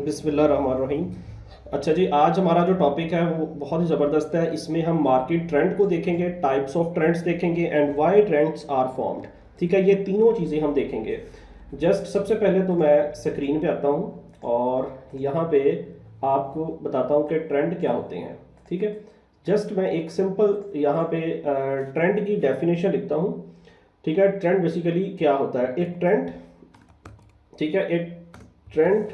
बिस्मिल्लाहिर्रहमानिर्रहीम। अच्छा जी, आज हमारा जो टॉपिक है वो बहुत ही ज़बरदस्त है। इसमें हम मार्केट ट्रेंड को देखेंगे, टाइप्स ऑफ ट्रेंड्स देखेंगे and why trends are formed. ठीक है, ये तीनों चीज़ें हम देखेंगे। जस्ट सबसे पहले तो मैं स्क्रीन पे आता हूँ और यहाँ पे आपको बताता हूँ कि ट्रेंड क्या होते हैं। ठीक है, जस्ट मैं एक सिंपल यहाँ पे ट्रेंड की डेफिनेशन लिखता हूँ। ठीक है, ट्रेंड बेसिकली क्या होता है? एक ट्रेंड, ठीक है, एक ट्रेंड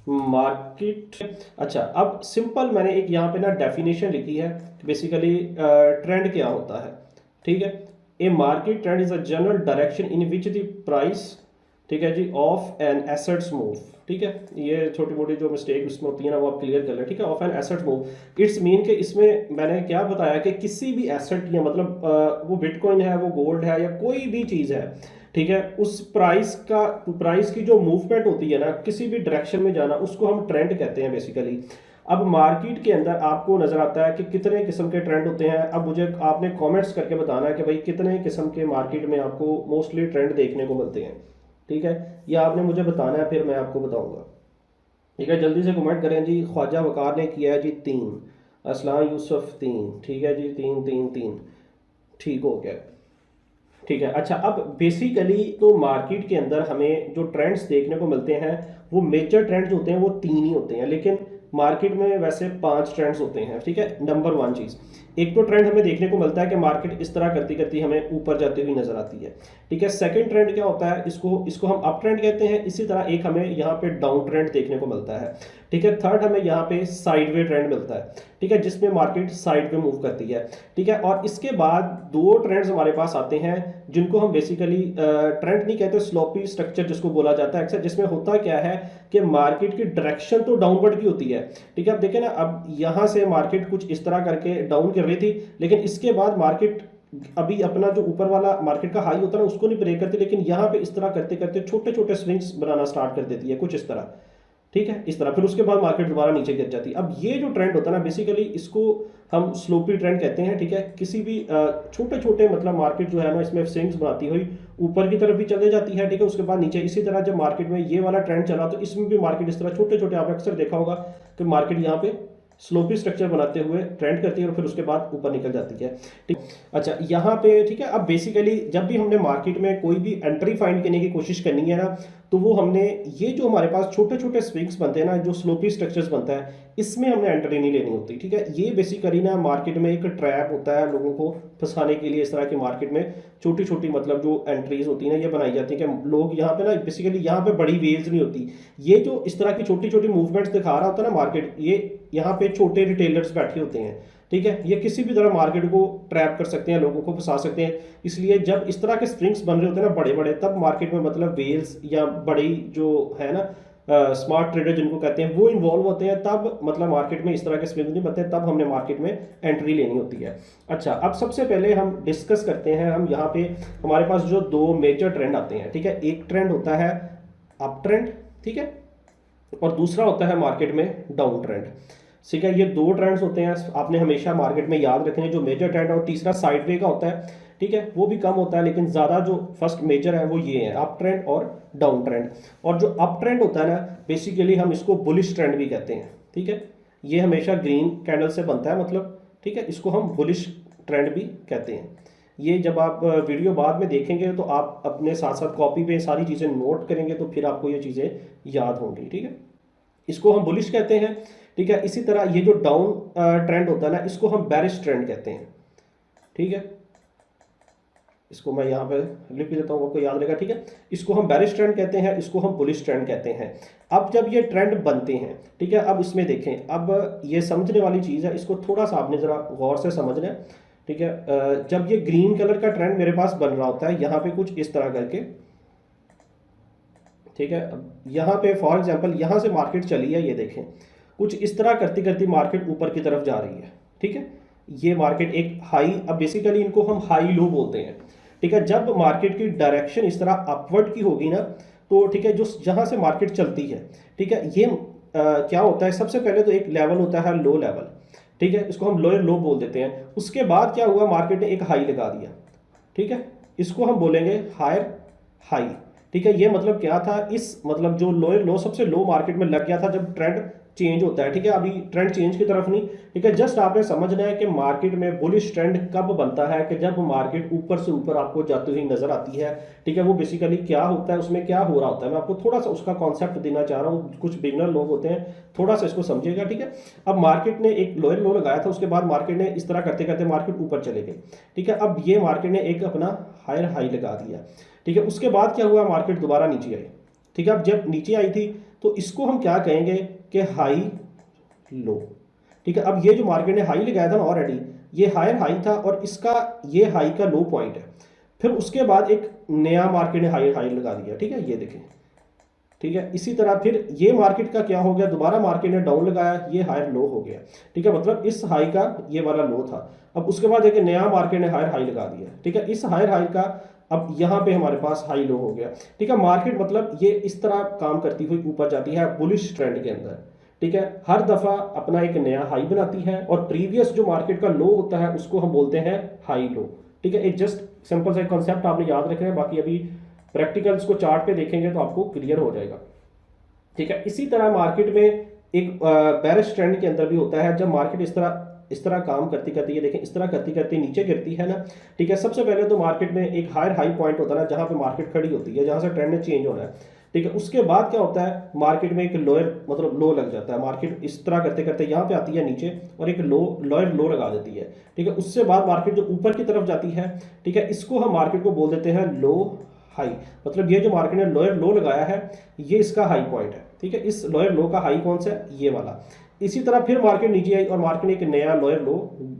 मार्केट। अच्छा, अब सिंपल मैंने एक यहाँ पे ना डेफिनेशन लिखी है। बेसिकली ट्रेंड क्या होता है? ठीक है, a market trend is a general direction in which the price, ठीक है जी, ऑफ एन एसेट्स मूव। ठीक है, ये छोटी मोटी जो मिस्टेक इसमें होती है ना वो आप क्लियर कर लें। ठीक है, of an asset move it's mean के इसमें मैंने क्या बताया कि किसी भी एसेट या मतलब वो बिटकॉइन है, वो गोल्ड है या कोई भी चीज़ है, ठीक है, उस प्राइस की जो मूवमेंट होती है ना, किसी भी डायरेक्शन में जाना, उसको हम ट्रेंड कहते हैं बेसिकली। अब मार्केट के अंदर आपको नजर आता है कि कितने किस्म के ट्रेंड होते हैं। अब मुझे आपने कमेंट्स करके बताना है कि भाई कितने किस्म के मार्केट में आपको मोस्टली ट्रेंड देखने को मिलते हैं। ठीक है, या आपने मुझे बताना है, फिर मैं आपको बताऊंगा। ठीक है, जल्दी से कमेंट करें जी। ख्वाजा वकार ने किया है जी 3, असलान यूसुफ 3, ठीक है जी, 3 3 3, ठीक हो गया। ठीक है, अच्छा, अब बेसिकली तो मार्केट के अंदर हमें जो ट्रेंड्स देखने को मिलते हैं वो मेजर ट्रेंड्स होते हैं, वो 3 ही होते हैं, लेकिन मार्केट में वैसे 5 ट्रेंड्स होते हैं। ठीक है, नंबर 1 चीज़, एक तो ट्रेंड हमें देखने को मिलता है कि मार्केट इस तरह करती करती हमें ऊपर जाती हुई नजर आती है। ठीक है, सेकंड ट्रेंड क्या होता है? इसको इसको हम अप ट्रेंड कहते हैं। इसी तरह एक हमें यहाँ पे डाउन ट्रेंड देखने को मिलता है। ठीक है, थर्ड हमें यहाँ पे साइडवे ट्रेंड मिलता है। ठीक है, जिसमें मार्केट साइड पे मूव करती है। ठीक है, और इसके बाद 2 ट्रेंड्स हमारे पास आते हैं जिनको हम बेसिकली ट्रेंड नहीं कहते, स्लोपी स्ट्रक्चर जिसको बोला जाता है अक्सर। जिसमें होता क्या है कि मार्केट की डायरेक्शन तो डाउनवर्ड की होती है। ठीक है, अब देखें ना, अब यहाँ से मार्केट कुछ इस तरह करके डाउन कर रही थी, लेकिन इसके बाद मार्केट अभी अपना जो ऊपर वाला मार्केट का हाई होता है ना उसको नहीं ब्रेक करती, लेकिन यहाँ पे इस तरह करते करते छोटे छोटे स्विंग्स बनाना स्टार्ट कर देती है कुछ इस तरह। ठीक है, इस तरह फिर उसके बाद मार्केट दोबारा नीचे गिर जाती है। अब ये जो ट्रेंड होता है ना, बेसिकली इसको हम स्लोपी ट्रेंड कहते हैं। ठीक है, किसी भी छोटे छोटे मतलब मार्केट जो है ना, इसमें स्विंग्स बनाती हुई ऊपर की तरफ भी चले जाती है। ठीक है, उसके बाद नीचे। इसी तरह जब मार्केट में ये वाला ट्रेंड चला तो इसमें भी मार्केट इस तरह छोटे छोटे, आपने अक्सर देखा होगा कि मार्केट यहाँ पे स्लोपी स्ट्रक्चर बनाते हुए ट्रेंड करती है और फिर उसके बाद ऊपर निकल जाती है। ठीक, अच्छा, यहाँ पे ठीक है, अब बेसिकली जब भी हमने मार्केट में कोई भी एंट्री फाइंड करने की कोशिश करनी है ना, तो वो हमने ये जो हमारे पास छोटे छोटे स्विंग्स बनते हैं ना, जो स्लोपी स्ट्रक्चर्स बनता है, इसमें हमने एंट्री नहीं लेनी होती। ठीक है, ये बेसिकली ना मार्केट में एक ट्रैप होता है लोगों को फंसाने के लिए। इस तरह की मार्केट में छोटी छोटी मतलब जो एंट्रीज होती है ना, ये बनाई जाती है कि लोग यहाँ पे ना बेसिकली यहाँ पे बड़ी वेव्स नहीं होती। ये जो इस तरह की छोटी छोटी मूवमेंट्स दिखा रहा होता है ना मार्केट, ये यहाँ पे छोटे रिटेलर्स बैठे होते हैं। ठीक है, ये किसी भी तरह मार्केट को ट्रैप कर सकते हैं, लोगों को फंसा सकते हैं। इसलिए जब इस तरह के स्प्रिंग्स बन रहे होते हैं ना बड़े बड़े, तब मार्केट में मतलब वेल्स या बड़ी जो है ना स्मार्ट ट्रेडर जिनको कहते हैं, वो इन्वॉल्व होते हैं। तब मतलब मार्केट में इस तरह के स्विंग नहीं बनते, तब हमने मार्केट में एंट्री लेनी होती है। अच्छा, अब सबसे पहले हम डिस्कस करते हैं, हम यहाँ पे हमारे पास जो 2 मेजर ट्रेंड आते हैं। ठीक है, एक ट्रेंड होता है अप ट्रेंड, ठीक है, और दूसरा होता है मार्केट में डाउन ट्रेंड। ठीक है, ये 2 ट्रेंड्स होते हैं, आपने हमेशा मार्केट में याद रखने, जो मेजर ट्रेंड और तीसरा साइडवे का होता है। ठीक है, वो भी कम होता है, लेकिन ज़्यादा जो फर्स्ट मेजर है वो ये है, अप ट्रेंड और डाउन ट्रेंड। और जो अप ट्रेंड होता है ना, बेसिकली हम इसको बुलिश ट्रेंड भी कहते हैं। ठीक है, ये हमेशा ग्रीन कैंडल से बनता है मतलब। ठीक है, इसको हम बुलिश ट्रेंड भी कहते हैं। ये जब आप वीडियो बाद में देखेंगे तो आप अपने साथ साथ कॉपी पे सारी चीज़ें नोट करेंगे तो फिर आपको ये चीज़ें याद होंगी। ठीक है, इसको हम बुलिश कहते हैं। ठीक है, इसी तरह ये जो डाउन ट्रेंड होता है ना, इसको हम बेरिश ट्रेंड कहते हैं। ठीक है, इसको मैं यहाँ पे लिख भी देता हूँ, आपको याद रहेगा। ठीक है, इसको हम बेरिश ट्रेंड कहते हैं, इसको हम बुलिश ट्रेंड कहते हैं। अब जब ये ट्रेंड बनते हैं, ठीक है, अब इसमें देखें, अब ये समझने वाली चीज़ है, इसको थोड़ा सा आपने ज़रा गौर से समझना है। ठीक है, जब ये ग्रीन कलर का ट्रेंड मेरे पास बन रहा होता है यहाँ पे कुछ इस तरह करके, ठीक है, अब यहाँ पे फॉर एग्जांपल यहाँ से मार्केट चली है, ये देखें कुछ इस तरह करती करती मार्केट ऊपर की तरफ जा रही है। ठीक है, ये मार्केट एक हाई, अब बेसिकली इनको हम हाई लो बोलते हैं। ठीक है, जब मार्केट की डायरेक्शन इस तरह अपवर्ड की होगी ना, तो ठीक है, जो जहाँ से मार्केट चलती है, ठीक है, ये क्या होता है, सबसे पहले तो एक लेवल होता है लो लेवल। ठीक है, इसको हम लोअर लो बोल देते हैं। उसके बाद क्या हुआ, मार्केट ने एक हाई लगा दिया। ठीक है, इसको हम बोलेंगे हायर हाई। ठीक है। ये मतलब क्या था, इस मतलब जो लोअर लो सबसे लो मार्केट में लग गया था जब ट्रेंड चेंज होता है, ठीक है। अभी ट्रेंड चेंज की तरफ नहीं, ठीक है। जस्ट आपने समझना है कि मार्केट में बुलिश ट्रेंड कब बनता है, कि जब मार्केट ऊपर से ऊपर आपको जाती हुई नजर आती है, ठीक है। वो बेसिकली क्या होता है, उसमें क्या हो रहा होता है, मैं आपको थोड़ा सा उसका कॉन्सेप्ट देना चाह रहा हूँ। कुछ बिगनर लोग होते हैं, थोड़ा सा इसको समझिएगा, ठीक है। अब मार्केट ने एक लोअर लो लगाया था, उसके बाद मार्केट ने इस तरह करते करते मार्केट ऊपर चले गए, ठीक है। अब ये मार्केट ने एक अपना हायर हाई लगा दिया, ठीक है। उसके बाद क्या हुआ, मार्केट दोबारा नीचे आई, ठीक है। अब जब नीचे आई थी तो इसको हम क्या कहेंगे कि हाई लो, ठीक है। अब ये जो मार्केट ने हाई लगाया था ना ऑलरेडी, ये हायर हाई था और इसका ये हाई का लो पॉइंट है। फिर उसके बाद एक नया मार्केट ने हाई हाई लगा दिया, ठीक है, ये देखें, ठीक है। इसी तरह फिर ये मार्केट का क्या हो गया, दोबारा मार्केट ने डाउन लगाया, ये हायर लो हो गया, ठीक है। मतलब इस हाई का ये वाला लो था। अब उसके बाद एक नया मार्केट ने हायर हाई लगा दिया, ठीक है। इस हायर हाई का अब यहाँ पे हमारे पास हाई लो हो गया, ठीक है। मार्केट मतलब ये इस तरह काम करती हुई ऊपर जाती है बुलिश ट्रेंड के अंदर, ठीक है। हर दफा अपना एक नया हाई बनाती है और प्रीवियस जो मार्केट का लो होता है उसको हम बोलते हैं हाई लो, ठीक है। एक जस्ट सिंपल सा कॉन्सेप्ट आपने याद रखना है, बाकी अभी प्रैक्टिकल्स को चार्ट पे देखेंगे तो आपको क्लियर हो जाएगा, ठीक है। इसी तरह मार्केट में एक बेरिश ट्रेंड के अंदर भी होता है, जब मार्केट इस तरह काम करती करती है, देखें इस तरह करती करती नीचे गिरती है ना, ठीक है। सबसे पहले तो मार्केट में एक हायर हाई पॉइंट होता है ना, जहां पे मार्केट खड़ी होती है, जहां से ट्रेंड ने चेंज होना है, ठीक है। उसके बाद क्या होता है, मार्केट में एक लोअर मतलब लो लग जाता है, मार्केट इस तरह करते करते यहाँ पे आती है नीचे और एक लोअर लो लगा देती है, ठीक है। उससे बाद मार्केट जो ऊपर की तरफ जाती है, ठीक है, इसको हम मार्केट को बोल देते हैं लो हाई। मतलब ये जो मार्केट ने लोअर लो लगाया है ये इसका हाई पॉइंट है, ठीक है। इस लोअर लो का हाई कौन सा है, ये वाला। इसी तरह फिर मार्केट नीचे आई और मार्केट ने एक नया लोअर लो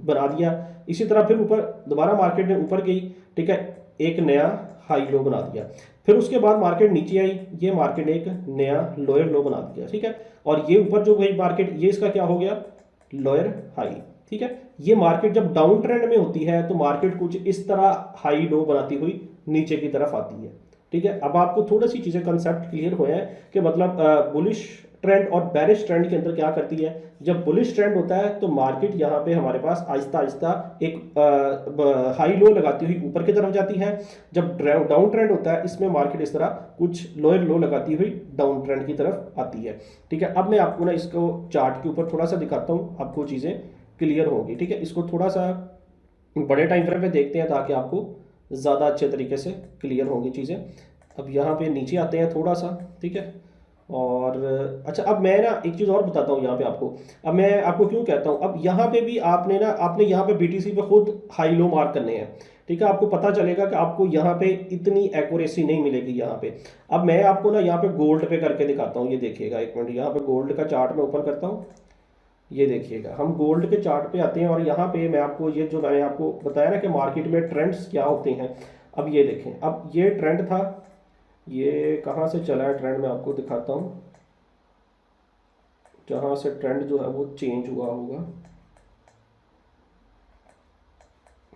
बना दिया। इसी तरह फिर ऊपर दोबारा मार्केट ने ऊपर गई, ठीक है, एक नया हाई लो बना दिया। फिर उसके बाद मार्केट नीचे आई, ये मार्केट ने एक नया लोअर लो बना दिया, ठीक है। और ये ऊपर जो गई मार्केट, ये इसका क्या हो गया, लोअर हाई, ठीक है। ये मार्केट जब डाउन ट्रेंड में होती है तो मार्केट कुछ इस तरह हाई लो बनाती हुई नीचे की तरफ आती है, ठीक है। अब आपको थोड़ी सी चीजें कंसेप्ट क्लियर हुए हैं कि मतलब बुलिश ट्रेंड और बेरिश ट्रेंड के अंदर क्या करती है। जब बुलिश ट्रेंड होता है तो मार्केट यहाँ पे हमारे पास आहिस्ता आहिस्ता एक हाई लो लगाती हुई ऊपर की तरफ जाती है। जब डाउन ट्रेंड होता है इसमें मार्केट इस तरह कुछ लोअर लो लगाती हुई डाउन ट्रेंड की तरफ आती है, ठीक है। अब मैं आपको ना इसको चार्ट के ऊपर थोड़ा सा दिखाता हूँ, आपको चीज़ें क्लियर होंगी, ठीक है। इसको थोड़ा सा बड़े टाइम फ्रेम पे देखते हैं ताकि आपको ज़्यादा अच्छे तरीके से क्लियर होंगी चीज़ें। अब यहाँ पे नीचे आते हैं थोड़ा सा, ठीक है। और अच्छा, अब मैं ना एक चीज़ और बताता हूँ यहाँ पे आपको। अब मैं आपको क्यों कहता हूँ, अब यहाँ पे भी आपने यहाँ पे बीटीसी पे खुद हाई लो मार्क करने हैं, ठीक है। आपको पता चलेगा कि आपको यहाँ पे इतनी एक्यूरेसी नहीं मिलेगी यहाँ पे। अब मैं आपको ना यहाँ पे गोल्ड पे करके दिखाता हूँ, ये देखिएगा एक मिनट, यहाँ पे गोल्ड का चार्ट में ओपन करता हूँ, ये देखिएगा। हम गोल्ड के चार्ट पे आते हैं और यहाँ पे मैं आपको ये जो मैंने आपको बताया ना कि मार्केट में ट्रेंड्स क्या होते हैं। अब ये देखें, अब ये ट्रेंड था, ये कहाँ से चला है ट्रेंड, मैं आपको दिखाता हूँ जहाँ से ट्रेंड जो है वो चेंज हुआ होगा,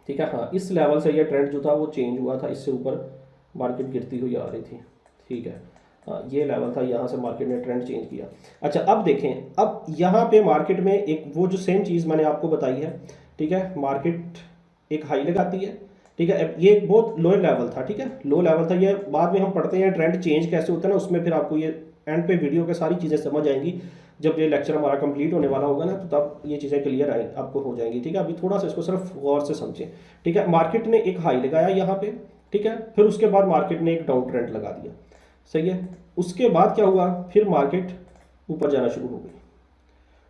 ठीक है। हाँ, इस लेवल से ये ट्रेंड जो था वो चेंज हुआ था, इससे ऊपर मार्केट गिरती हुई आ रही थी, ठीक है। हाँ, ये लेवल था, यहाँ से मार्केट ने ट्रेंड चेंज किया। अच्छा, अब देखें, अब यहाँ पे मार्केट में एक वो जो सेम चीज़ मैंने आपको बताई है, ठीक है। मार्केट एक हाई लगाती है, ठीक है। अब ये एक बहुत लोअर लेवल था, ठीक है, लो लेवल था। ये बाद में हम पढ़ते हैं ट्रेंड चेंज कैसे होता है ना, उसमें फिर आपको ये एंड पे वीडियो के सारी चीज़ें समझ आएंगी। जब ये लेक्चर हमारा कंप्लीट होने वाला होगा ना तो तब ये चीज़ें क्लियर आए आपको हो जाएंगी, ठीक है। अभी थोड़ा सा इसको सिर्फ गौर से समझें, ठीक है। मार्केट ने एक हाई लगाया यहाँ पे, ठीक है। फिर उसके बाद मार्केट ने एक डाउन ट्रेंड लगा दिया, सही है। उसके बाद क्या हुआ, फिर मार्केट ऊपर जाना शुरू हो गई,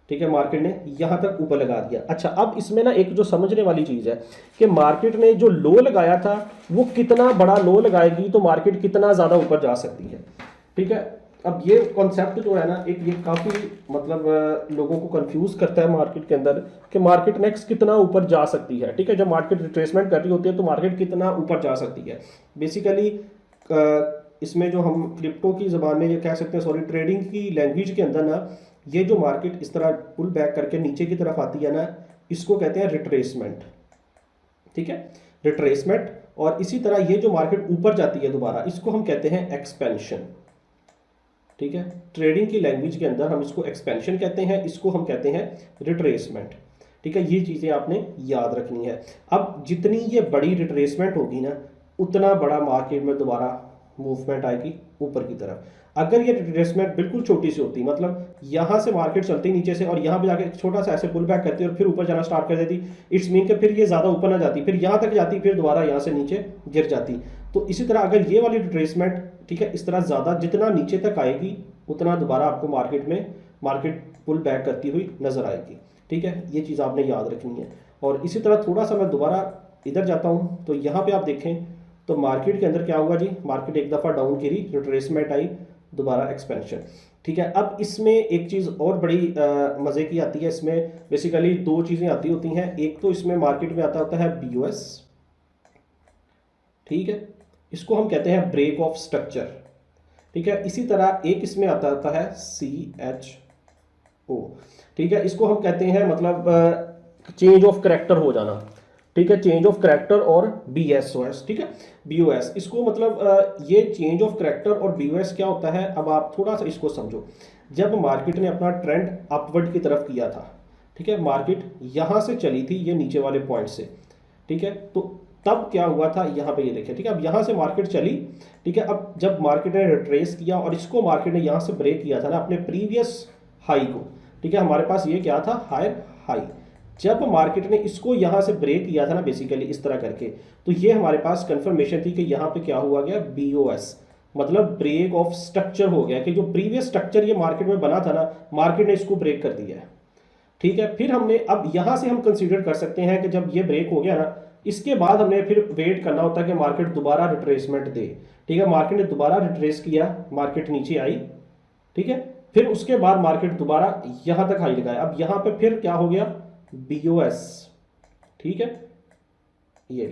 ठीक है। मार्केट ने यहां तक ऊपर लगा दिया। अच्छा, अब इसमें ना एक जो समझने वाली चीज है कि मार्केट ने जो लो लगाया था वो कितना बड़ा लो लगाएगी तो मार्केट कितना ज्यादा ऊपर जा सकती है, ठीक है। अब ये कॉन्सेप्ट जो है ना, एक ये काफी मतलब लोगों को कंफ्यूज करता है मार्केट के अंदर कि मार्केट नेक्स्ट कितना ऊपर जा सकती है, ठीक है। जब मार्केट रिट्रेसमेंट कर रही होती है तो मार्केट कितना ऊपर जा सकती है। बेसिकली इसमें जो हम क्रिप्टो की ज़बान में ये कह सकते हैं, सॉरी ट्रेडिंग की लैंग्वेज के अंदर ना, ये जो मार्केट इस तरह पुल बैक करके नीचे की तरफ आती है ना, इसको कहते हैं रिट्रेसमेंट, ठीक है, रिट्रेसमेंट। और इसी तरह ये जो मार्केट ऊपर जाती है दोबारा, इसको हम कहते हैं एक्सपेंशन, ठीक है। ट्रेडिंग की लैंग्वेज के अंदर हम इसको एक्सपेंशन कहते हैं, इसको हम कहते हैं रिट्रेसमेंट, ठीक है। ये चीज़ें आपने याद रखनी है। अब जितनी ये बड़ी रिट्रेसमेंट होगी ना, उतना बड़ा मार्केट में दोबारा मूवमेंट आएगी ऊपर की तरफ। अगर ये रिट्रेसमेंट बिल्कुल छोटी सी होती, मतलब यहाँ से मार्केट चलती नीचे से और यहाँ पे जाके एक छोटा सा ऐसे पुल बैक करती और फिर ऊपर जाना स्टार्ट कर देती, इट्स मीन कि फिर ये ज़्यादा ऊपर ना जाती, फिर यहाँ तक जाती, फिर दोबारा यहाँ से नीचे गिर जाती। तो इसी तरह अगर ये वाली रिट्रेसमेंट, ठीक है, इस तरह ज़्यादा जितना नीचे तक आएगी उतना दोबारा आपको मार्केट में मार्केट पुल बैक करती हुई नजर आएगी। ठीक है, ये चीज़ आपने याद रखनी है। और इसी तरह थोड़ा सा मैं दोबारा इधर जाता हूँ, तो यहाँ पे आप देखें तो मार्केट के अंदर क्या हुआ जी, मार्केट एक दफ़ा डाउन गिरी, रिट्रेसमेंट आई, दोबारा एक्सपेंशन। ठीक है, अब इसमें एक चीज़ और बड़ी मज़े की आती है, इसमें बेसिकली दो चीज़ें आती होती हैं। एक तो इसमें मार्केट में आता होता है BOS, ठीक है, इसको हम कहते हैं ब्रेक ऑफ स्ट्रक्चर। ठीक है, इसी तरह एक इसमें आता होता है CHO। ठीक है, इसको हम कहते हैं मतलब चेंज ऑफ करेक्टर हो जाना। ठीक है, चेंज ऑफ करेक्टर और BSOS। ठीक है, BOS इसको मतलब ये चेंज ऑफ करेक्टर और BOS क्या होता है, अब आप थोड़ा सा इसको समझो। जब मार्केट ने अपना ट्रेंड अपवर्ड की तरफ किया था, ठीक है, मार्केट यहाँ से चली थी ये नीचे वाले पॉइंट से, ठीक है, तो तब क्या हुआ था, यहाँ पे ये देखिए, ठीक है, अब यहाँ से मार्केट चली, ठीक है, अब जब मार्केट ने रिट्रेस किया और इसको मार्केट ने यहाँ से ब्रेक किया था ना अपने प्रीवियस हाई को, ठीक है, हमारे पास ये क्या था, हायर हाई। जब मार्केट ने इसको यहाँ से ब्रेक किया था ना बेसिकली इस तरह करके, तो ये हमारे पास कंफर्मेशन थी कि यहाँ पे क्या हुआ गया, BOS मतलब ब्रेक ऑफ स्ट्रक्चर हो गया, कि जो प्रीवियस स्ट्रक्चर ये मार्केट में बना था ना, मार्केट ने इसको ब्रेक कर दिया है। ठीक है, फिर हमने अब यहाँ से हम कंसीडर कर सकते हैं कि जब ये ब्रेक हो गया ना, इसके बाद हमने फिर वेट करना होता है कि मार्केट दोबारा रिट्रेसमेंट दे। ठीक है, मार्केट ने दोबारा रिट्रेस किया, मार्केट नीचे आई, ठीक है, फिर उसके बाद मार्केट दोबारा यहाँ तक हाई लगाया, अब यहाँ पे फिर क्या हो गया, BOS। ठीक है, ये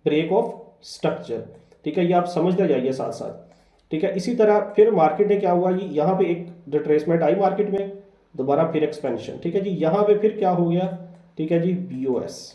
ब्रेक ऑफ स्ट्रक्चर। ठीक है, ये आप समझते जाइए साथ साथ। ठीक है, इसी तरह फिर मार्केट ने क्या हुआ, ये यहाँ पे एक रिट्रेसमेंट आई मार्केट में, दोबारा फिर एक्सपेंशन। ठीक है जी, यहाँ पे फिर क्या हो गया, ठीक है जी, BOS।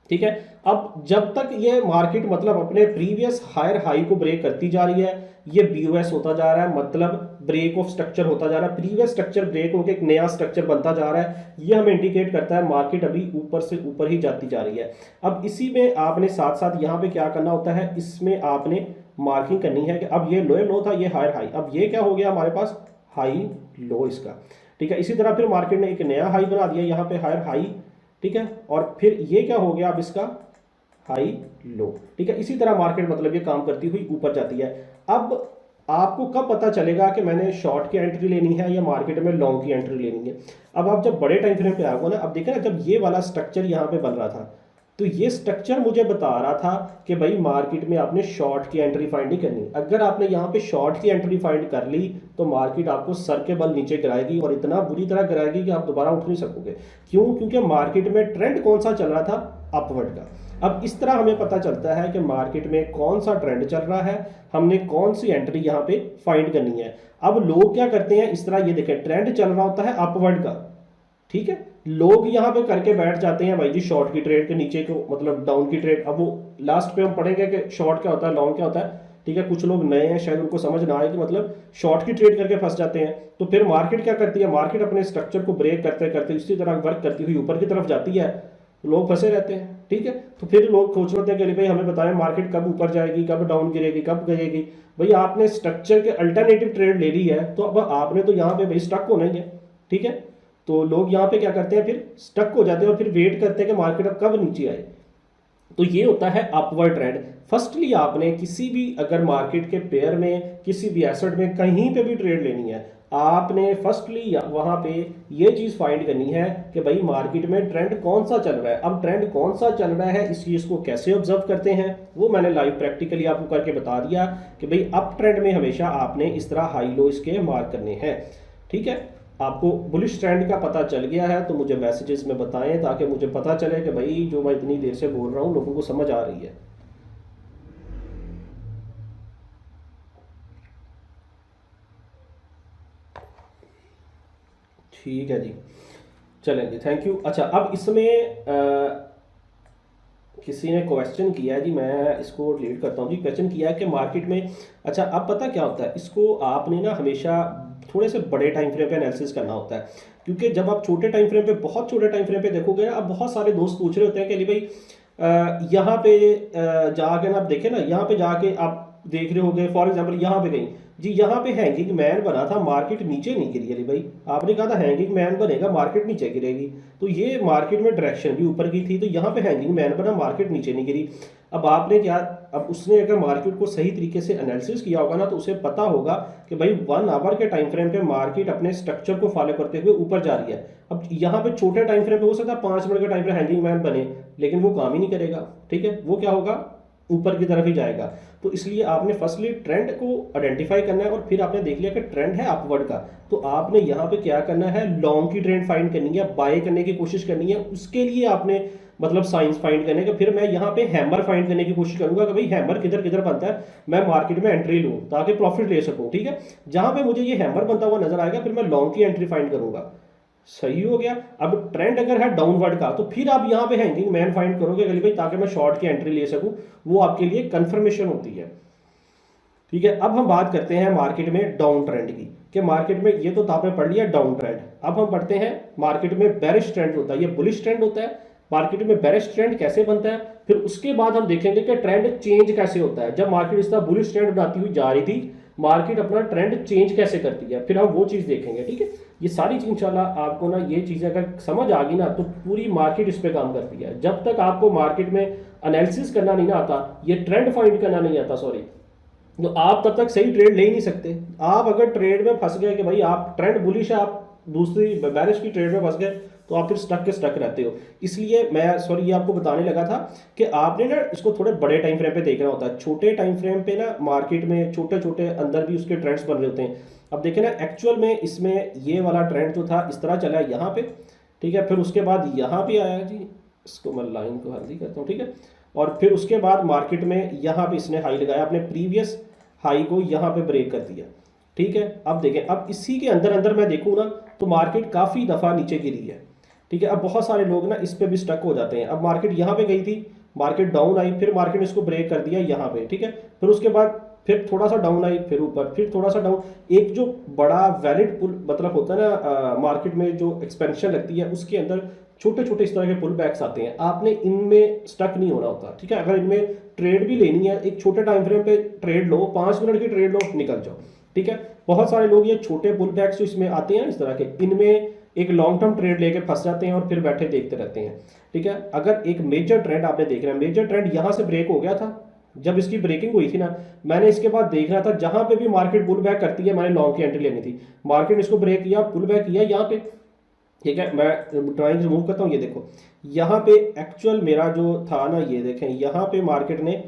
ठीक है, अब जब तक ये मार्केट मतलब अपने प्रीवियस हायर हाई को ब्रेक करती जा रही है, ये BOS होता जा रहा है, मतलब ब्रेक ऑफ स्ट्रक्चर होता जा रहा है, प्रीवियस स्ट्रक्चर ब्रेक होकर एक नया स्ट्रक्चर बनता जा रहा है। ये हमें इंडिकेट करता है मार्केट अभी ऊपर से ऊपर ही जाती जा रही है। अब इसी में आपने साथ साथ यहाँ पे क्या करना होता है, इसमें आपने मार्किंग करनी है कि अब ये लोअर लो था, ये हायर हाई, अब ये क्या हो गया हमारे पास, हाई लो इसका। ठीक है, इसी तरह फिर मार्केट ने एक नया हाई बना दिया यहाँ पे, हायर हाई। ठीक है, और फिर ये क्या हो गया अब इसका, हाई लो। ठीक है, इसी तरह मार्केट मतलब ये काम करती हुई ऊपर जाती है। अब आपको कब पता चलेगा कि मैंने शॉर्ट की एंट्री लेनी है या मार्केट में लॉन्ग की एंट्री लेनी है, अब आप जब बड़े टाइम फ्रेम पे आओगे ना, अब देखिए ना, जब ये वाला स्ट्रक्चर यहाँ पे बन रहा था, तो ये स्ट्रक्चर मुझे बता रहा था कि भाई मार्केट में आपने शॉर्ट की एंट्री फाइंड नहीं करनी। अगर आपने यहाँ पे शॉर्ट की एंट्री फाइंड कर ली तो मार्केट आपको सर के बल नीचे गिराएगी और इतना बुरी तरह गिराएगी कि आप दोबारा उठ नहीं सकोगे। क्यों? क्योंकि मार्केट में ट्रेंड कौन सा चल रहा था, अपवर्ड का। अब इस तरह हमें पता चलता है कि मार्केट में कौन सा ट्रेंड चल रहा है, हमने कौन सी एंट्री यहाँ पे फाइंड करनी है। अब लोग क्या करते हैं, इस तरह ये देखें, ट्रेंड चल रहा होता है अपवर्ड का, ठीक है, लोग यहाँ पे करके बैठ जाते हैं भाई जी शॉर्ट की ट्रेड के नीचे को, मतलब डाउन की ट्रेड। अब वो लास्ट पे हम पढ़ेंगे कि शॉर्ट क्या होता है, लॉन्ग क्या होता है। ठीक है, कुछ लोग नए हैं, शायद उनको समझ ना आए कि मतलब शॉर्ट की ट्रेड करके फंस जाते हैं। तो फिर मार्केट क्या करती है, मार्केट अपने स्ट्रक्चर को ब्रेक करते करते इसी तरह वर्क करती हुई ऊपर की तरफ जाती है, लोग फंसे रहते हैं। ठीक है, तो फिर लोग सोच रहे हैं कि भाई हमें बताएं मार्केट कब ऊपर जाएगी, कब डाउन गिरेगी, कब गिरेगी। भाई आपने स्ट्रक्चर के अल्टरनेटिव ट्रेड ले ली है, तो अब आपने तो यहाँ पे भाई स्टक होना ही है। ठीक है, तो लोग यहाँ पे क्या करते हैं, फिर स्टक हो जाते हैं और फिर वेट करते हैं कि मार्केट अब कब नीचे आए। तो ये होता है अपवर्ड ट्रेंड। फर्स्टली आपने किसी भी अगर मार्केट के पेयर में, किसी भी एसेट में, कहीं पे भी ट्रेड लेनी है, आपने फर्स्टली वहां पे ये चीज फाइंड करनी है कि भाई मार्केट में ट्रेंड कौन सा चल रहा है। अब ट्रेंड कौन सा चल रहा है, इस चीज को कैसे ऑब्जर्व करते हैं, वो मैंने लाइव प्रैक्टिकली आपको करके बता दिया कि भाई अप ट्रेंड में हमेशा आपने इस तरह हाई लो इसके मार्क करने हैं। ठीक है, आपको बुलिश ट्रेंड का पता चल गया है तो मुझे मैसेजेस में बताएं, ताकि मुझे पता चले कि भाई जो मैं इतनी देर से बोल रहा हूँ लोगों को समझ आ रही है। ठीक है जी, चलें जी, थैंक यू। अच्छा, अब इसमें किसी ने क्वेश्चन किया है जी, मैं इसको डिलीट करता हूँ जी। क्वेश्चन किया है कि मार्केट में, अच्छा अब पता क्या होता है, इसको आपने ना हमेशा थोड़े से बड़े टाइम फ्रेम पे एनालिसिस करना होता है। क्योंकि जब आप छोटे टाइम फ्रेम पे, बहुत छोटे टाइम फ्रेम पे देखोगे ना, अब बहुत सारे दोस्त पूछ रहे होते हैं कि भाई यहाँ पे जाके ना आप देखें ना, यहाँ पे जाके आप देख रहे होगे फॉर एग्जांपल यहाँ पे गई जी, यहाँ पे हैंगिंग मैन बना था, मार्केट नीचे नहीं गिरी अली भाई, आपने कहा था हैंगिंग मैन बनेगा मार्केट नीचे गिरेगी, तो ये मार्केट में डायरेक्शन भी ऊपर की थी, तो यहाँ पे हैंगिंग मैन बना, मार्केट नीचे नहीं गिरी। अब आपने क्या, अब उसने अगर मार्केट को सही तरीके से एनालिसिस किया होगा ना, तो उसे पता होगा कि भाई 1 आवर के टाइम फ्रेम पे मार्केट अपने स्ट्रक्चर को फॉलो करते हुए ऊपर जा रही है। अब यहाँ पे छोटे टाइम फ्रेम पे हो सकता है 5 मिनट के टाइम फ्रेम हैंगिंग मैन बने, लेकिन वो काम ही नहीं करेगा, ठीक है, वो क्या होगा, ऊपर की तरफ ही जाएगा। तो इसलिए आपने फर्स्टली ट्रेंड को आइडेंटिफाई करना है, और फिर आपने देख लिया कि ट्रेंड है अपवर्ड का, तो आपने यहाँ पे क्या करना है, लॉन्ग की ट्रेंड फाइंड करनी है, बाय करने की कोशिश करनी है। उसके लिए आपने मतलब साइंस फाइंड करने का, फिर मैं यहाँ पे हैमर फाइंड करने की कोशिश करूंगा कि भाई हैमर किधर किधर बनता है, मैं मार्केट में एंट्री लूँ ताकि प्रॉफिट ले सकूँ, ठीक है। जहाँ पे मुझे ये हैमर बनता हुआ नजर आएगा, फिर मैं लॉन्ग की एंट्री फाइंड करूंगा। सही हो गया। अब ट्रेंड अगर है डाउनवर्ड का, तो फिर आप यहाँ पे हैंगिंग मैन फाइंड करोगे अगली भाई, ताकि मैं शॉर्ट की एंट्री ले सकूं, वो आपके लिए कंफर्मेशन होती है, ठीक है। अब हम बात करते हैं मार्केट में डाउन ट्रेंड की, कि मार्केट में ये तो आपने पढ़ लिया डाउन ट्रेंड। अब हम पढ़ते हैं मार्केट में बेरिश ट्रेंड होता है, ये बुलिश ट्रेंड होता है। मार्केट में बेरिश ट्रेंड कैसे बनता है, फिर उसके बाद हम देखेंगे कि ट्रेंड चेंज कैसे होता है। जब मार्केट इस तरह बुलिश ट्रेंड बनाती हुई जा रही थी, मार्केट अपना ट्रेंड चेंज कैसे करती है, फिर हम वो चीज़ देखेंगे, ठीक है। ये सारी चीज इंशाल्लाह आपको ना, ये चीज़ें अगर समझ आ गई ना, तो पूरी मार्केट इस पे काम करती है। जब तक आपको मार्केट में एनालिसिस करना नहीं ना आता, ये ट्रेंड फाइंड करना नहीं आता, सॉरी, तो आप तब तक सही ट्रेड ले ही नहीं सकते। आप अगर ट्रेड में फंस गए कि भाई आप ट्रेंड बुलिश है, आप दूसरी बैरिश की ट्रेड में फंस गए, तो आप फिर स्टक के स्टक रहते हो। इसलिए मैं सॉरी ये आपको बताने लगा था कि आपने ना इसको थोड़े बड़े टाइम फ्रेम पे देखना होता है। छोटे टाइम फ्रेम पे ना मार्केट में छोटे छोटे अंदर भी उसके ट्रेंड्स बन रहे होते हैं। अब देखें ना, एक्चुअल में इसमें ये वाला ट्रेंड जो था इस तरह चला यहाँ पे, ठीक है, फिर उसके बाद यहाँ पे आया जी, इसको मैं लाइन को हल्दी करता हूँ, ठीक है, और फिर उसके बाद मार्केट में यहाँ पे इसने हाई लगाया, अपने प्रीवियस हाई को यहाँ पे ब्रेक कर दिया, ठीक है। अब देखें, अब इसी के अंदर अंदर मैं देखूँ ना, तो मार्केट काफ़ी दफ़ा नीचे गिरी है, ठीक है। अब बहुत सारे लोग ना इस पे भी स्टक हो जाते हैं। अब मार्केट यहाँ पे गई थी, मार्केट डाउन आई, फिर मार्केट ने इसको ब्रेक कर दिया यहाँ पे, ठीक है, फिर उसके बाद फिर थोड़ा सा डाउन आई, फिर ऊपर, फिर थोड़ा सा डाउन। एक जो बड़ा वैलिड पुल मतलब होता है ना, मार्केट में जो एक्सपेंशन लगती है, उसके अंदर छोटे छोटे इस तरह के पुल बैक्स आते हैं। आपने इनमें स्टक नहीं होना होता, ठीक है। अगर इनमें ट्रेड भी लेनी है, एक छोटे टाइम फ्रेम पे ट्रेड लो, 5 मिनट की ट्रेड लो, निकल जाओ, ठीक है। बहुत सारे लोग ये छोटे पुल बैक्स जो इसमें आते हैं इस तरह के, इनमें एक लॉन्ग टर्म ट्रेड लेके फंस जाते हैं और फिर बैठे देखते रहते हैं, ठीक है। अगर एक मेजर ट्रेंड आपने देख रहा है, मेजर ट्रेंड यहाँ से ब्रेक हो गया था, जब इसकी ब्रेकिंग हुई थी ना, मैंने इसके बाद देख रहा था जहां पे भी मार्केट पुल बैक करती है, मैंने लॉन्ग की एंट्री लेनी थी। मार्केट इसको ब्रेक किया, पुल बैक किया यहाँ पे, ठीक है। मैं ड्राइंग रिमूव करता हूँ, ये देखो यहाँ पे एक्चुअल मेरा जो था ना, ये देखें यहाँ पे मार्केट ने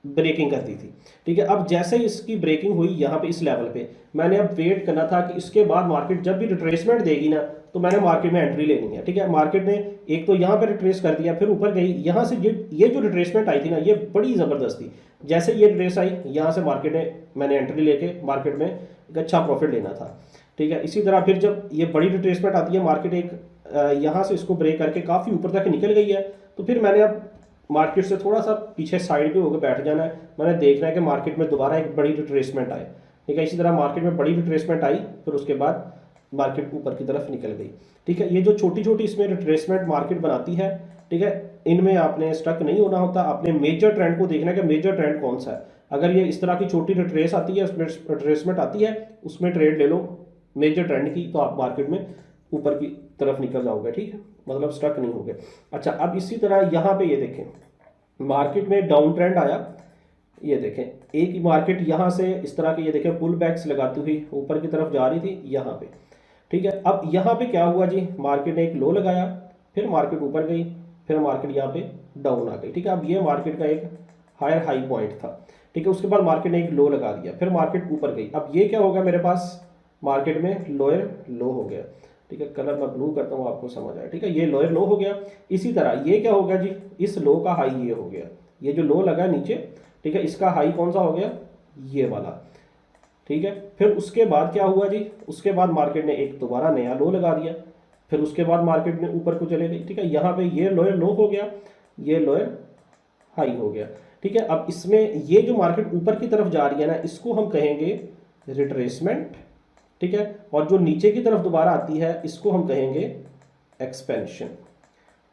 ब्रेकिंग कर दी थी, ठीक है। अब जैसे ही इसकी ब्रेकिंग हुई यहाँ पे इस लेवल पे, मैंने अब वेट करना था कि इसके बाद मार्केट जब भी रिट्रेसमेंट देगी ना, तो मैंने मार्केट में एंट्री लेनी है, ठीक है। मार्केट ने एक तो यहाँ पे रिट्रेस कर दिया, फिर ऊपर गई, यहाँ से ये जो रिट्रेसमेंट आई थी ना, ये बड़ी ज़बरदस्त थी। जैसे ये रिट्रेस आई, यहाँ से मार्केट ने, मैंने एंट्री लेके मार्केट में एक अच्छा प्रॉफिट लेना था, ठीक है। इसी तरह फिर जब ये बड़ी रिट्रेसमेंट आती है, मार्केट एक यहाँ से इसको ब्रेक करके काफ़ी ऊपर तक निकल गई है, तो फिर मैंने अब मार्केट से थोड़ा सा पीछे साइड पे होकर बैठ जाना है। मैंने देखना है कि मार्केट में दोबारा एक बड़ी रिट्रेसमेंट आए, ठीक है। इसी तरह मार्केट में बड़ी रिट्रेसमेंट आई, फिर उसके बाद मार्केट ऊपर की तरफ निकल गई, ठीक है। ये जो छोटी छोटी इसमें रिट्रेसमेंट मार्केट बनाती है, ठीक है, इनमें आपने स्टक नहीं होना होता। आपने मेजर ट्रेंड को देखना है कि मेजर ट्रेंड कौन सा है। अगर ये इस तरह की छोटी रिट्रेस आती है, उसमें रिट्रेसमेंट आती है, उसमें ट्रेड ले लो मेजर ट्रेंड की, तो आप मार्केट में ऊपर की तरफ निकल जाओगे, ठीक है, मतलब स्टक नहीं होगे। अच्छा, अब इसी तरह यहाँ पे ये देखें, मार्केट में डाउन ट्रेंड आया, ये देखें एक मार्केट यहाँ से इस तरह के, ये देखें पुल बैक्स लगाती हुई ऊपर की तरफ जा रही थी यहाँ पे, ठीक है। अब यहाँ पे क्या हुआ जी, मार्केट ने एक लो लगाया, फिर मार्केट ऊपर गई, फिर मार्केट यहाँ पे डाउन आ गई, ठीक है। अब ये मार्केट का एक हायर हाई पॉइंट था, ठीक है। उसके बाद मार्केट ने एक लो लगा दिया, फिर मार्केट ऊपर गई। अब ये क्या होगा, मेरे पास मार्केट में लोअर लो हो गया, ठीक है। कलर मैं ब्लू करता हूँ, आपको समझ आया, ठीक है। ये लोअर लो हो गया। इसी तरह ये क्या हो गया जी, इस लो का हाई ये हो गया, ये जो लो लगा नीचे, ठीक है, इसका हाई कौन सा हो गया, ये वाला, ठीक है। फिर उसके बाद क्या हुआ जी, उसके बाद मार्केट ने एक दोबारा नया लो लगा दिया, फिर उसके बाद मार्केट में ऊपर को चले गई, ठीक है। यहाँ पे ये लोअर लो हो गया, ये लोअर हाई हो गया, ठीक है। अब इसमें ये जो मार्केट ऊपर की तरफ जा रही है ना, इसको हम कहेंगे रिट्रेसमेंट, ठीक है। और जो नीचे की तरफ दोबारा आती है, इसको हम कहेंगे एक्सपेंशन,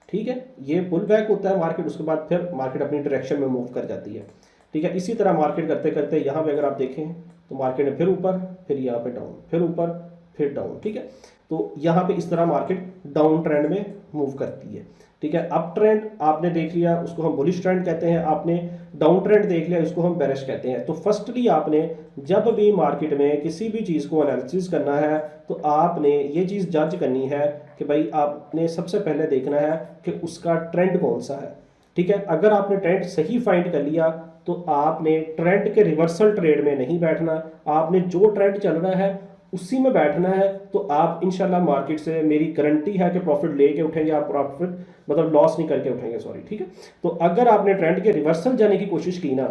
ठीक है। ये पुल बैक होता है मार्केट, उसके बाद फिर मार्केट अपनी डायरेक्शन में मूव कर जाती है, ठीक है। इसी तरह मार्केट करते करते यहाँ पे अगर आप देखें तो मार्केट ने फिर ऊपर, फिर यहाँ पे डाउन, फिर ऊपर, फिर डाउन, ठीक है। तो यहाँ पे इस तरह मार्केट डाउन ट्रेंड में मूव करती है, ठीक है। अप ट्रेंड आपने देख लिया, उसको हम बुलिश ट्रेंड कहते हैं। आपने डाउन ट्रेंड देख लिया, इसको हम बेरिश कहते हैं। तो फर्स्टली आपने जब भी मार्केट में किसी भी चीज़ को एनालिसिस करना है तो आपने ये चीज़ जज करनी है कि भाई आपने सबसे पहले देखना है कि उसका ट्रेंड कौन सा है, ठीक है। अगर आपने ट्रेंड सही फाइंड कर लिया तो आपने ट्रेंड के रिवर्सल ट्रेड में नहीं बैठना, आपने जो ट्रेंड चल रहा है उसी में बैठना है। तो आप इंशाल्लाह मार्केट से, मेरी गारंटी है कि प्रॉफिट लेके उठेंगे, आप प्रॉफिट मतलब लॉस नहीं करके उठेंगे, सॉरी, ठीक है। तो अगर आपने ट्रेंड के रिवर्सल जाने की कोशिश की ना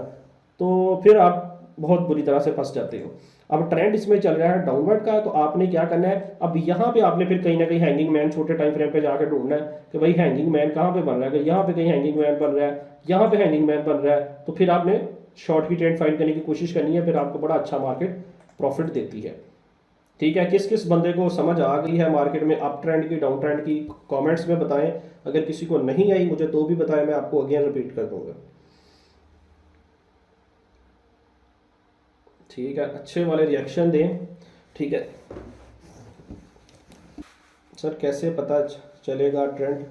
तो फिर आप बहुत बुरी तरह से फंस जाते हो। अब ट्रेंड इसमें चल रहा है डाउनवर्ड का, तो आपने क्या करना है, अब यहाँ पे आपने फिर कहीं ना कहीं हैंगिंग मैन छोटे टाइम फ्रेम पे जाकर ढूंढना है कि भाई हैंगिंग मैन कहाँ पे बन रहा है। अगर यहाँ पे कहीं हैंगिंग मैन बन रहा है, यहाँ पे हैंगिंग मैन बन रहा है, तो फिर आपने शॉर्ट की ट्रेंड फाइंड करने की कोशिश करनी है, फिर आपको बड़ा अच्छा मार्केट प्रॉफिट देती है, ठीक है। किस किस बंदे को समझ आ गई है मार्केट में अप ट्रेंड की, डाउन ट्रेंड की, कमेंट्स में बताएं। अगर किसी को नहीं आई मुझे तो भी बताएं, मैं आपको अगेन रिपीट कर दूंगा, ठीक है। अच्छे वाले रिएक्शन दें, ठीक है। सर कैसे पता चलेगा ट्रेंड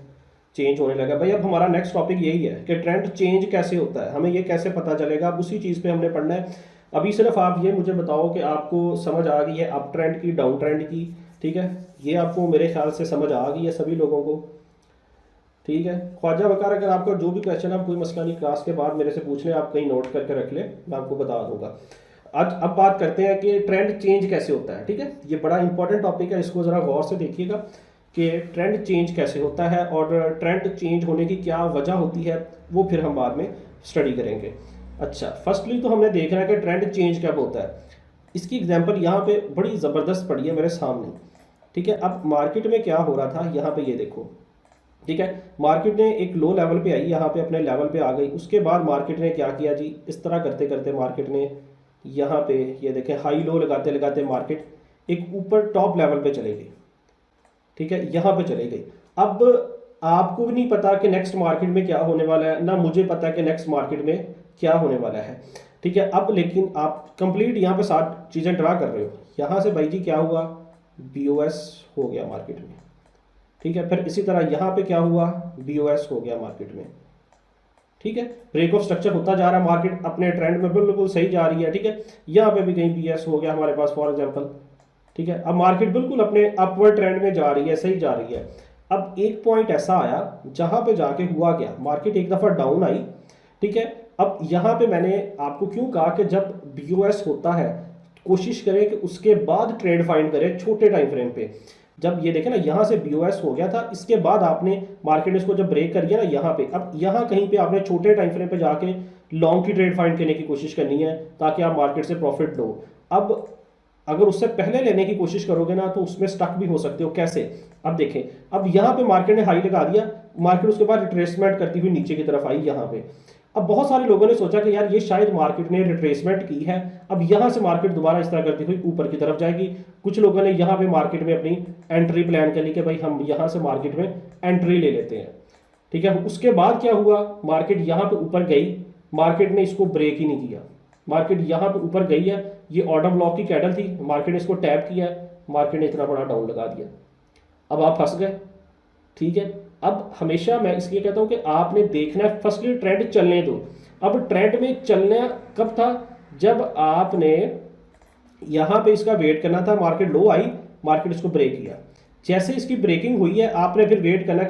चेंज होने लगा? भाई अब हमारा नेक्स्ट टॉपिक यही है कि ट्रेंड चेंज कैसे होता है, हमें ये कैसे पता चलेगा, अब उसी चीज़ पे हमने पढ़ना है। अभी सिर्फ आप ये मुझे बताओ कि आपको समझ आ गई है अप ट्रेंड की, डाउन ट्रेंड की, ठीक है। ये आपको मेरे ख्याल से समझ आ गई है सभी लोगों को, ठीक है। ख्वाजा वकार, अगर आपका जो भी क्वेश्चन है, कोई मसला नहीं, क्लास के बाद मेरे से पूछ लें, आप कहीं नोट करके रख लें, मैं आपको बता दूंगा। आज अब बात करते हैं कि ट्रेंड चेंज कैसे होता है, ठीक है। ये बड़ा इंपॉर्टेंट टॉपिक है, इसको ज़रा गौर से देखिएगा कि ट्रेंड चेंज कैसे होता है और ट्रेंड चेंज होने की क्या वजह होती है, वो फिर हम बाद में स्टडी करेंगे। अच्छा, फर्स्टली तो हमने देखना है कि ट्रेंड चेंज कब होता है। इसकी एग्जांपल यहाँ पे बड़ी ज़बरदस्त पड़ी है मेरे सामने, ठीक है। अब मार्केट में क्या हो रहा था, यहाँ पे ये देखो, ठीक है। मार्केट ने एक लो लेवल पे आई, यहाँ पे अपने लेवल पे आ गई, उसके बाद मार्केट ने क्या किया जी, इस तरह करते करते मार्केट ने यहाँ पे ये देखें हाई लो लगाते लगाते मार्केट एक ऊपर टॉप लेवल पे चले गई, ठीक है, यहाँ पे चले गई। अब आपको भी नहीं पता कि नेक्स्ट मार्केट में क्या होने वाला है, ना मुझे पता कि नेक्स्ट मार्केट में क्या होने वाला है, ठीक है। अब लेकिन आप कंप्लीट यहाँ पे 7 चीज़ें ड्रा कर रहे हो। यहाँ से भाई जी क्या हुआ, BOS हो गया मार्केट में, ठीक है। फिर इसी तरह यहाँ पे क्या हुआ, BOS हो गया मार्केट में, ठीक है। ब्रेक ऑफ स्ट्रक्चर होता जा रहा है, मार्केट अपने ट्रेंड में बिल्कुल सही जा रही है, ठीक है। यहाँ पे भी कहीं BS हो गया हमारे पास फॉर एग्जांपल, ठीक है। अब मार्केट बिल्कुल अपने अपवर्ड ट्रेंड में जा रही है, सही जा रही है। अब एक पॉइंट ऐसा आया जहां पे जाके हुआ क्या, मार्केट एक दफा डाउन आई, ठीक है। अब यहाँ पे मैंने आपको क्यों कहा कि जब BOS होता है कोशिश करें कि उसके बाद ट्रेड फाइंड करें छोटे टाइम फ्रेम पे। जब ये देखें ना, यहाँ से BOS हो गया था, इसके बाद आपने मार्केट इसको जब ब्रेक कर दिया ना यहाँ पे, अब यहाँ कहीं पे आपने छोटे टाइम फ्रेम पे जाके लॉन्ग की ट्रेड फाइंड करने की कोशिश करनी है ताकि आप मार्केट से प्रॉफिट लो। अब अगर उससे पहले लेने की कोशिश करोगे ना तो उसमें स्टक भी हो सकते हो। कैसे, अब देखें, अब यहाँ पे मार्केट ने हाई लगा दिया, मार्केट उसके बाद रिट्रेसमेंट करती हुई नीचे की तरफ आई यहाँ पे। अब बहुत सारे लोगों ने सोचा कि यार ये शायद मार्केट ने रिट्रेसमेंट की है, अब यहाँ से मार्केट दोबारा इस तरह करती हुई ऊपर की तरफ जाएगी। कुछ लोगों ने यहाँ पे मार्केट में अपनी एंट्री प्लान कर ली कि भाई हम यहाँ से मार्केट में एंट्री ले लेते हैं, ठीक है। उसके बाद क्या हुआ, मार्केट यहाँ पे ऊपर गई, मार्केट ने इसको ब्रेक ही नहीं किया, मार्केट यहाँ पे ऊपर गई है, ये ऑर्डर ब्लॉक की कैंडल थी, मार्केट ने इसको टैप किया, मार्केट ने इतना बड़ा डाउन लगा दिया, अब आप फंस गए, ठीक है। अब हमेशा मैं इसलिए कहता हूं कि आपने देखना है, फर्स्टली ट्रेंड चलने दो। अब ट्रेंड में चलना कब था, जब आपने यहां पे इसका वेट करना था, मार्केट लो आई, मार्केट इसको ब्रेक किया, जैसे इसकी ब्रेकिंग हुई है आपने फिर वेट करना